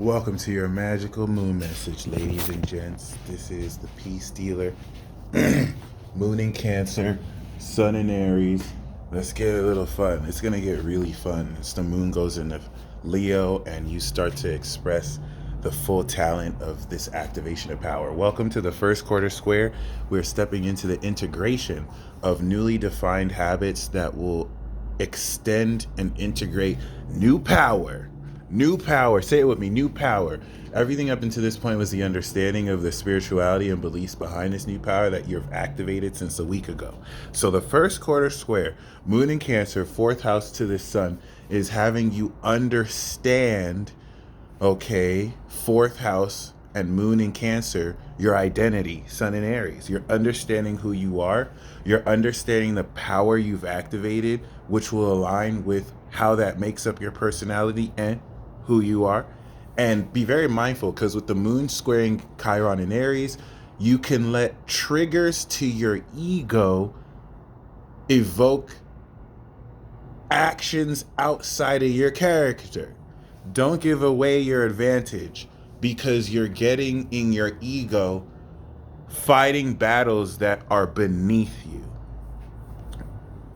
Welcome to your magical moon message, ladies and gents. This is the Peace Dealer, Moon in Cancer, Sun in Aries. Let's get a little fun. It's going to get really fun as the moon goes into Leo and you start to express the full talent of this activation of power. Welcome to the first quarter square. We're stepping into the integration of newly defined habits that will extend and integrate new power. New power. Say it with me. New power. Everything up until this point was the understanding of the spirituality and beliefs behind this new power that you've activated since a week ago. So the first quarter square, moon in Cancer, fourth house to the sun, is having you understand, okay, fourth house and moon in Cancer, your identity, sun in Aries. You're understanding who you are. You're understanding the power you've activated, which will align with how that makes up your personality and who you are. And be very mindful, because with the moon squaring Chiron in Aries, you can let triggers to your ego evoke actions outside of your character. Don't give away your advantage because you're getting in your ego fighting battles that are beneath you.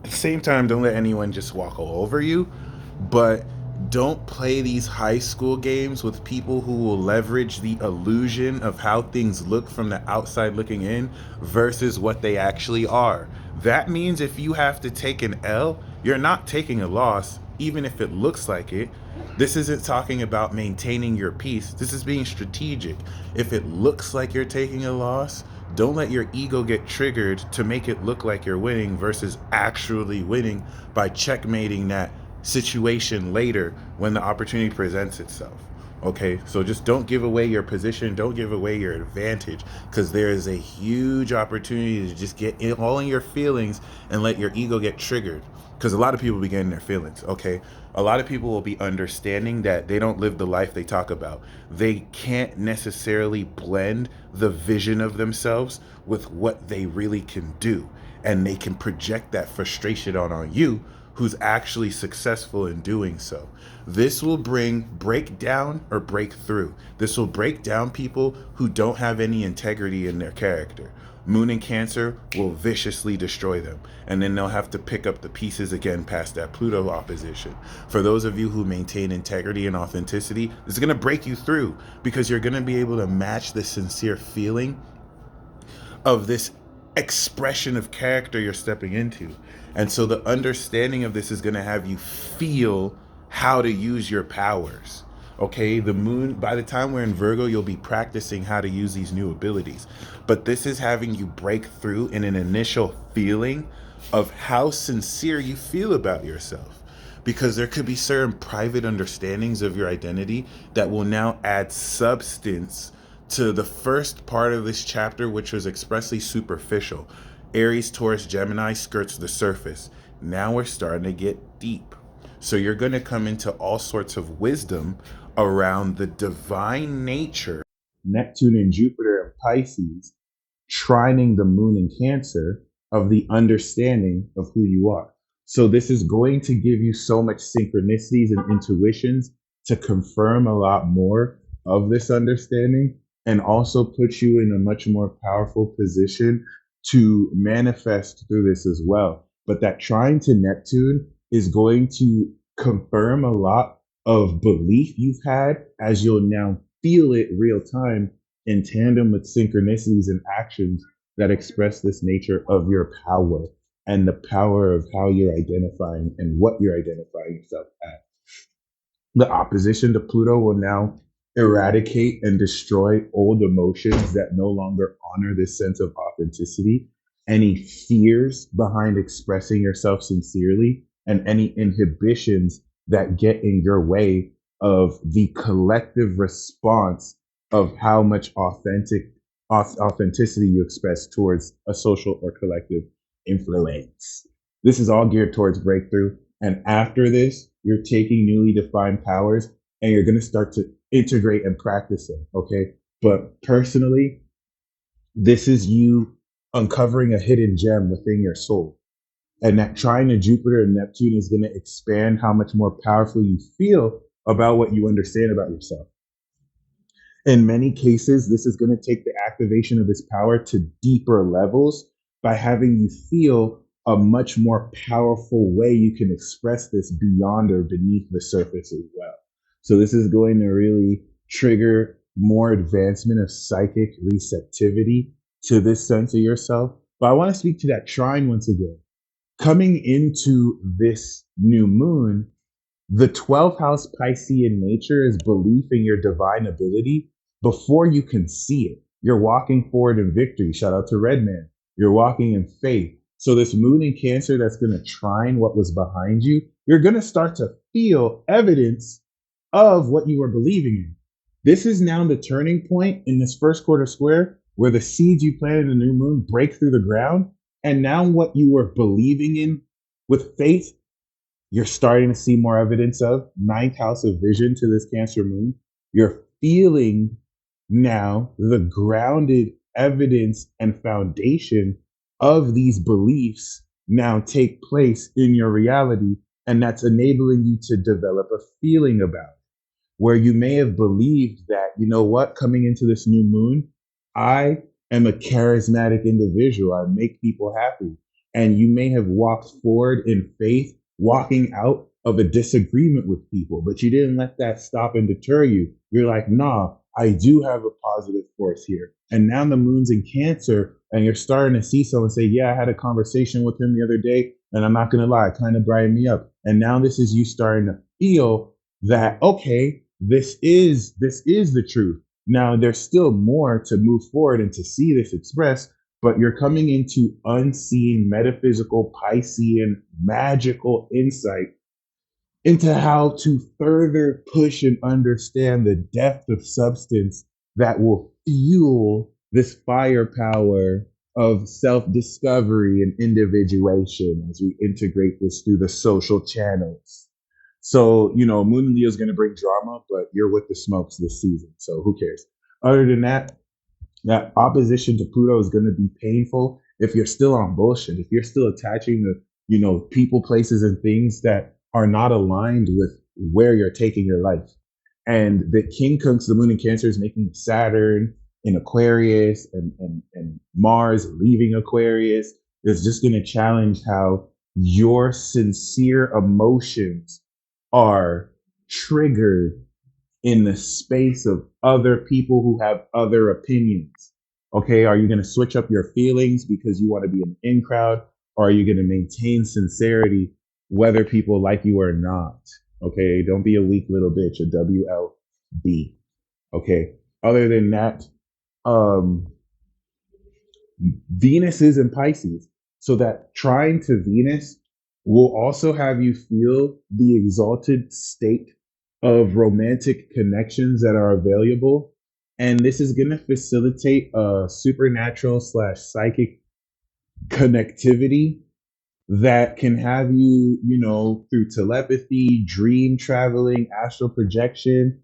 At the same time, don't let anyone just walk all over you, but don't play these high school games with people who will leverage the illusion of how things look from the outside looking in versus what they actually are. That means if you have to take an L, you're not taking a loss, even if it looks like it. This isn't talking about maintaining your peace. This is being strategic. If it looks like you're taking a loss, don't let your ego get triggered to make it look like you're winning versus actually winning by checkmating that situation later when the opportunity presents itself. Okay, so just don't give away your position, don't give away your advantage, because there is a huge opportunity to just get in, all in your feelings and let your ego get triggered. Because a lot of people be getting their feelings, okay? A lot of people will be understanding that they don't live the life they talk about. They can't necessarily blend the vision of themselves with what they really can do. And they can project that frustration on you, who's actually successful in doing so. This will bring breakdown or breakthrough. This will break down people who don't have any integrity in their character. Moon in Cancer will viciously destroy them, and then they'll have to pick up the pieces again past that Pluto opposition. For those of you who maintain integrity and authenticity, this is going to break you through, because you're going to be able to match the sincere feeling of this expression of character you're stepping into. And so the understanding of this is going to have you feel how to use your powers. Okay, the moon, by the time we're in Virgo, you'll be practicing how to use these new abilities. But this is having you break through in an initial feeling of how sincere you feel about yourself. Because there could be certain private understandings of your identity that will now add substance to the first part of this chapter, which was expressly superficial. Aries, Taurus, Gemini skirts the surface. Now we're starting to get deep. So you're going to come into all sorts of wisdom around the divine nature. Neptune and Jupiter and Pisces trining the moon in Cancer of the understanding of who you are. So this is going to give you so much synchronicities and intuitions to confirm a lot more of this understanding, and also put you in a much more powerful position to manifest through this as well. But that trine to Neptune is going to confirm a lot of belief you've had, as you'll now feel it real time in tandem with synchronicities and actions that express this nature of your power and the power of how you're identifying and what you're identifying yourself as. The opposition to Pluto will now eradicate and destroy old emotions that no longer honor this sense of authenticity, any fears behind expressing yourself sincerely, and any inhibitions that get in your way of the collective response of how much authenticity you express towards a social or collective influence. This is all geared towards breakthrough. And after this, you're taking newly defined powers and you're going to start to integrate and practice them. Okay. But personally, this is you uncovering a hidden gem within your soul. And that trine to Jupiter and Neptune is going to expand how much more powerful you feel about what you understand about yourself. In many cases, this is going to take the activation of this power to deeper levels by having you feel a much more powerful way you can express this beyond or beneath the surface as well. So, this is going to really trigger more advancement of psychic receptivity to this sense of yourself. But I want to speak to that trine once again. Coming into this new moon, the 12th house Piscean nature is belief in your divine ability before you can see it. You're walking forward in victory. Shout out to Redman. You're walking in faith. So, this moon in Cancer that's going to trine what was behind you, you're going to start to feel evidence of what you were believing in. This is now the turning point in this first quarter square where the seeds you planted in the new moon break through the ground. And now, what you were believing in with faith, you're starting to see more evidence of ninth house of vision to this Cancer moon. You're feeling now the grounded evidence and foundation of these beliefs now take place in your reality. And that's enabling you to develop a feeling about it, where you may have believed that, you know what, coming into this new moon, I am a charismatic individual. I make people happy. And you may have walked forward in faith, walking out of a disagreement with people, but you didn't let that stop and deter you. You're like, nah, I do have a positive force here. And now the moon's in Cancer, and you're starting to see someone say, yeah, I had a conversation with him the other day, and I'm not going to lie, it kind of brightened me up. And now this is you starting to feel that, okay, this is the truth. Now there's still more to move forward and to see this expressed, but you're coming into unseen metaphysical Piscean magical insight into how to further push and understand the depth of substance that will fuel this firepower of self-discovery and individuation as we integrate this through the social channels. So, Moon and Leo is going to bring drama, but you're with the smokes this season. So who cares? Other than that, that opposition to Pluto is going to be painful if you're still on bullshit, if you're still attaching the, people, places, and things that are not aligned with where you're taking your life. And the King Kunks, the moon in Cancer, is making Saturn in Aquarius and Mars leaving Aquarius. It's just going to challenge how your sincere emotions are triggered in the space of other people who have other opinions. Okay, are you going to switch up your feelings because you want to be an in crowd, or are you going to maintain sincerity whether people like you or not? Okay, don't be a weak little bitch, a WLB. Okay, other than that, um, Venus is in Pisces. So that trine to Venus will also have you feel the exalted state of romantic connections that are available. And this is going to facilitate a supernatural slash psychic connectivity that can have you, through telepathy, dream traveling, astral projection,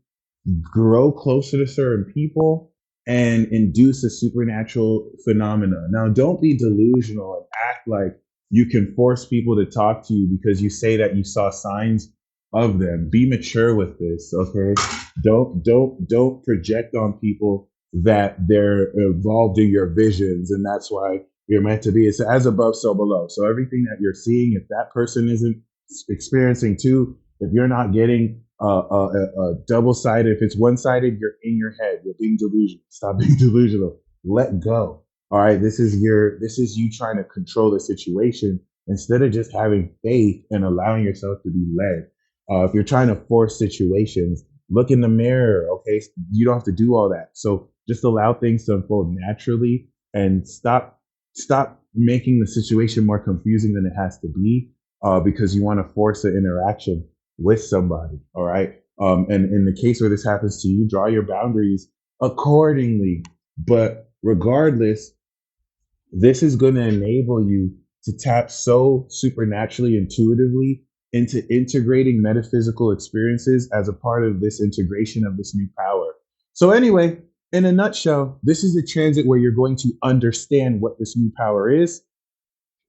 grow closer to certain people and induce a supernatural phenomena. Now, don't be delusional and act like you can force people to talk to you because you say that you saw signs of them. Be mature with this, okay? Don't project on people that they're involved in your visions, and that's why you're meant to be. It's as above, so below. So everything that you're seeing, if that person isn't experiencing too, if you're not getting a double sided, if it's one sided, you're in your head. You're being delusional. Stop being delusional. Let go. All right. This is you trying to control the situation instead of just having faith and allowing yourself to be led. If you're trying to force situations, look in the mirror. Okay. You don't have to do all that. So just allow things to unfold naturally and stop making the situation more confusing than it has to be because you want to force an interaction with somebody. All right. And in the case where this happens to you, draw your boundaries accordingly. But regardless, this is going to enable you to tap so supernaturally, intuitively into integrating metaphysical experiences as a part of this integration of this new power. So, anyway, in a nutshell, this is a transit where you're going to understand what this new power is.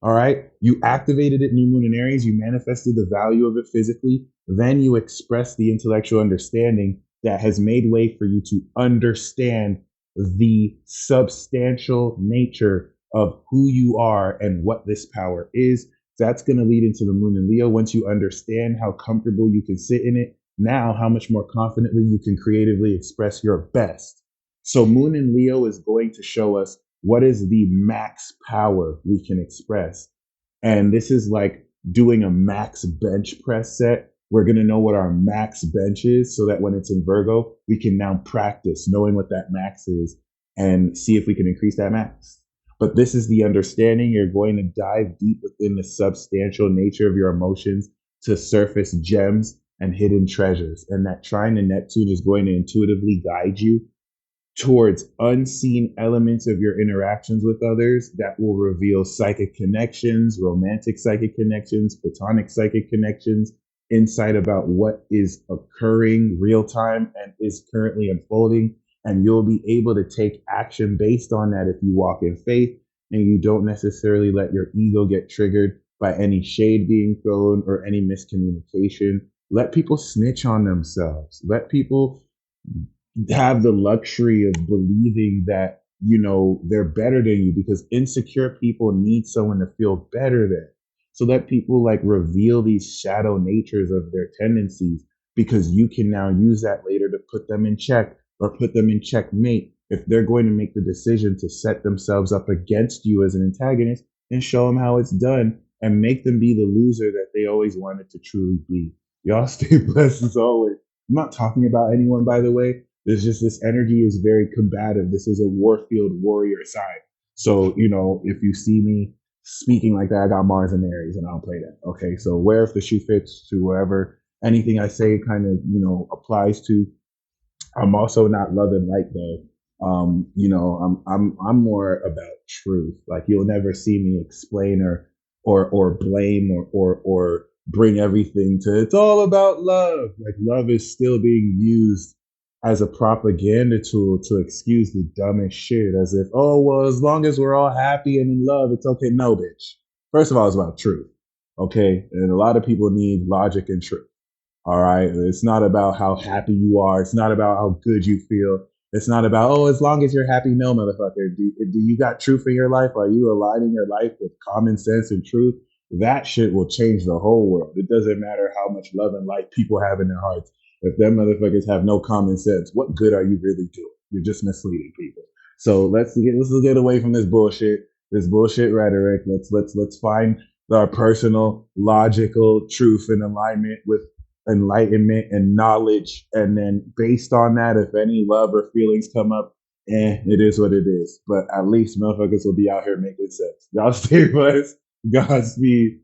All right. You activated it, new moon in Aries. You manifested the value of it physically. Then you express the intellectual understanding. that has made way for you to understand the substantial nature of who you are and what this power is. That's going to lead into the moon in Leo. Once you understand how comfortable you can sit in it, now how much more confidently you can creatively express your best. So, moon in Leo is going to show us what is the max power we can express. And this is like doing a max bench press set. We're going to know what our max bench is so that when it's in Virgo, we can now practice knowing what that max is and see if we can increase that max. But this is the understanding. You're going to dive deep within the substantial nature of your emotions to surface gems and hidden treasures. And that trine to Neptune is going to intuitively guide you towards unseen elements of your interactions with others that will reveal psychic connections, romantic psychic connections, platonic psychic connections, insight about what is occurring real time and is currently unfolding. And you'll be able to take action based on that if you walk in faith and you don't necessarily let your ego get triggered by any shade being thrown or any miscommunication. Let people snitch on themselves. Let people have the luxury of believing that they're better than you, because insecure people need someone to feel better than. So let people like reveal these shadow natures of their tendencies, because you can now use that later to put them in check or put them in checkmate if they're going to make the decision to set themselves up against you as an antagonist, and show them how it's done and make them be the loser that they always wanted to truly be. Y'all stay blessed as always. I'm not talking about anyone, by the way. There's just this energy is very combative. This is a warfield warrior side. So, if you see me speaking like that, I got Mars and Aries and I don't play that. Okay. So where if the shoe fits to wherever anything I say kind of, applies to. I'm also not love and light though. I'm more about truth. Like you'll never see me explain or blame or bring everything to it's all about love. Like love is still being used as a propaganda tool to excuse the dumbest shit, as if, oh well, as long as we're all happy and in love, it's okay. No, bitch. First of all, it's about truth. Okay. And a lot of people need logic and truth. All right. It's not about how happy you are. It's not about how good you feel. It's not about, oh, as long as you're happy. No, motherfucker. Do you got truth in your life? Are you aligning your life with common sense and truth? That shit will change the whole world. It doesn't matter how much love and light people have in their hearts. If them motherfuckers have no common sense, what good are you really doing? You're just misleading people. So let's get away from this bullshit rhetoric. Let's find our personal, logical truth and alignment with enlightenment and knowledge. And then based on that, if any love or feelings come up, it is what it is. But at least motherfuckers will be out here making sense. Y'all stay blessed. Godspeed.